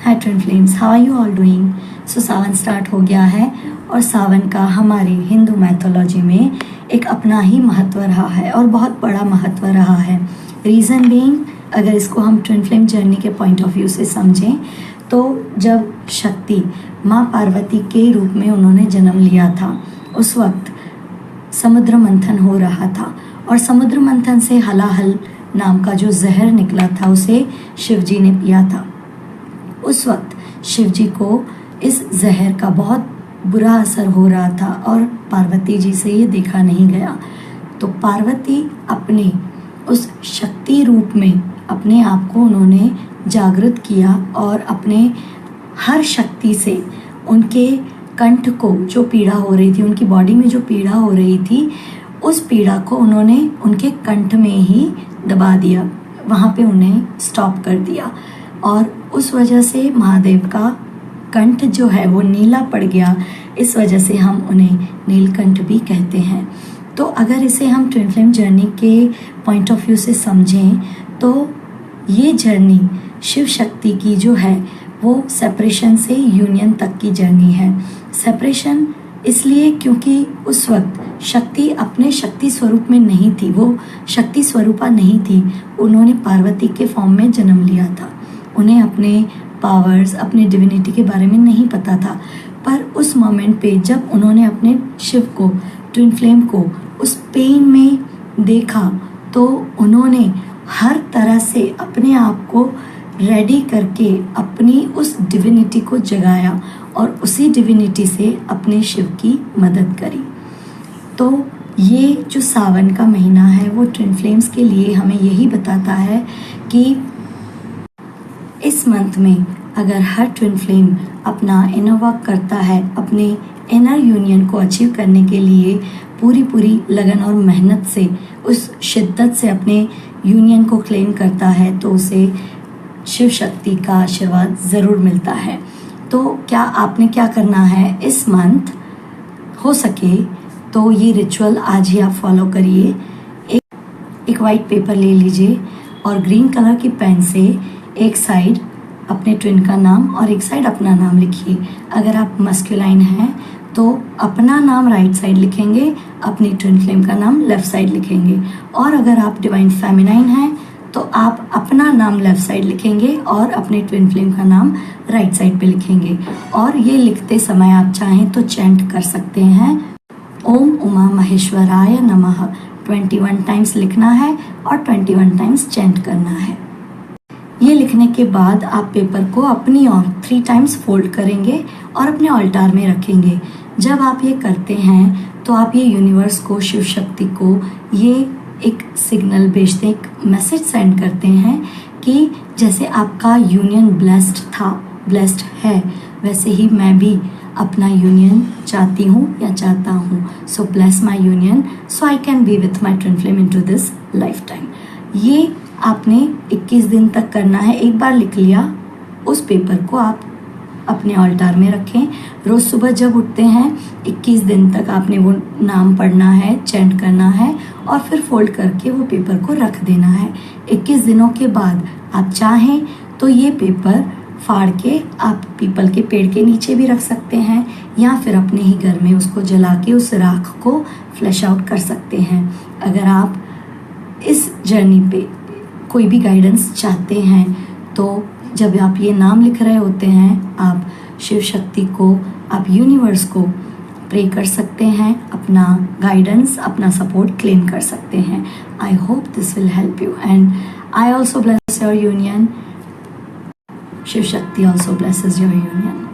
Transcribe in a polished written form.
Hi twin flames, how are you all doing. So Sawan start हो गया है और सावन का हमारी हिंदू मैथोलॉजी में एक अपना ही महत्व रहा है और बहुत बड़ा महत्व रहा है। रीज़न बीइंग, अगर इसको हम ट्विन फ्लेम जर्नी के पॉइंट ऑफ व्यू से समझें तो जब शक्ति माँ पार्वती के रूप में उन्होंने जन्म लिया था, उस वक्त समुद्र मंथन हो रहा था और समुद्र मंथन से हलाहल नाम का जो जहर निकला था उसे शिव जी ने पिया था। उस वक्त शिव जी को इस जहर का बहुत बुरा असर हो रहा था और पार्वती जी से ये देखा नहीं गया। तो पार्वती अपने उस शक्ति रूप में अपने आप को उन्होंने जागृत किया और अपने हर शक्ति से उनके कंठ को जो पीड़ा हो रही थी, उनकी बॉडी में जो पीड़ा हो रही थी, उस पीड़ा को उन्होंने उनके कंठ में ही दबा दिया, वहाँ पे उन्हें स्टॉप कर दिया और उस वजह से महादेव का कंठ जो है वो नीला पड़ गया। इस वजह से हम उन्हें नीलकंठ भी कहते हैं। तो अगर इसे हम ट्विन फ्लेम जर्नी के पॉइंट ऑफ व्यू से समझें तो ये जर्नी शिव शक्ति की जो है वो सेपरेशन से यूनियन तक की जर्नी है। सेपरेशन इसलिए क्योंकि उस वक्त शक्ति अपने शक्ति स्वरूप में नहीं थी, वो शक्ति स्वरूपा नहीं थी। उन्होंने पार्वती के फॉर्म में जन्म लिया था। उन्हें अपने पावर्स, अपने डिविनिटी के बारे में नहीं पता था। पर उस मोमेंट पे जब उन्होंने अपने शिव को, ट्विन फ्लेम को उस पेन में देखा तो उन्होंने हर तरह से अपने आप को रेडी करके अपनी उस डिविनिटी को जगाया और उसी डिविनिटी से अपने शिव की मदद करी। तो ये जो सावन का महीना है वो ट्विन फ्लेम्स के लिए हमें यही बताता है कि इस मंथ में अगर हर ट्विन फ्लेम अपना इनर वर्क करता है, अपने इनर यूनियन को अचीव करने के लिए पूरी लगन और मेहनत से, उस शिद्दत से अपने यूनियन को क्लेम करता है तो उसे शिव शक्ति का आशीर्वाद ज़रूर मिलता है। तो क्या आपने क्या करना है इस मंथ, हो सके तो ये रिचुअल आज ही आप फॉलो करिए। एक वाइट पेपर ले लीजिए और ग्रीन कलर की पेन से एक साइड अपने ट्विन का नाम और एक साइड अपना नाम लिखिए। अगर आप मस्कुलाइन हैं तो अपना नाम राइट साइड लिखेंगे, अपनी ट्विन फ्लेम का नाम लेफ़्ट साइड लिखेंगे। और अगर आप डिवाइन फेमिनाइन हैं तो आप अपना नाम लेफ़्ट साइड लिखेंगे और अपने ट्विन फ्लेम का नाम राइट साइड पे लिखेंगे। और ये लिखते समय आप चाहें तो चैंट कर सकते हैं, ओम उमा महेश्वराय नमः 21 टाइम्स लिखना है और 21 टाइम्स चैंट करना है। ये लिखने के बाद आप पेपर को अपनी ओर 3 टाइम्स फोल्ड करेंगे और अपने ऑल्टार में रखेंगे। जब आप ये करते हैं तो आप ये यूनिवर्स को, शिव शक्ति को ये एक सिग्नल भेजते हैं, एक मैसेज सेंड करते हैं कि जैसे आपका यूनियन ब्लेस्ड था, ब्लेस्ड है, वैसे ही मैं भी अपना यूनियन चाहती हूँ या चाहता हूँ। So bless my union so I can be with my twin flame into this lifetime. ये आपने 21 दिन तक करना है। एक बार लिख लिया, उस पेपर को आप अपने ऑल्टार में रखें। रोज़ सुबह जब उठते हैं 21 दिन तक आपने वो नाम पढ़ना है, चैंट करना है और फिर फोल्ड करके वो पेपर को रख देना है। 21 दिनों के बाद आप चाहें तो ये पेपर फाड़ के आप पीपल के पेड़ के नीचे भी रख सकते हैं या फिर अपने ही घर में उसको जला के उस राख को फ्लैश आउट कर सकते हैं। अगर आप इस जर्नी पे कोई भी गाइडेंस चाहते हैं तो जब आप ये नाम लिख रहे होते हैं, आप शिव शक्ति को, आप यूनिवर्स को प्रे कर सकते हैं, अपना गाइडेंस, अपना सपोर्ट क्लेम कर सकते हैं। I hope this will help you and I also bless your union. Shiv Shakti also blesses your union.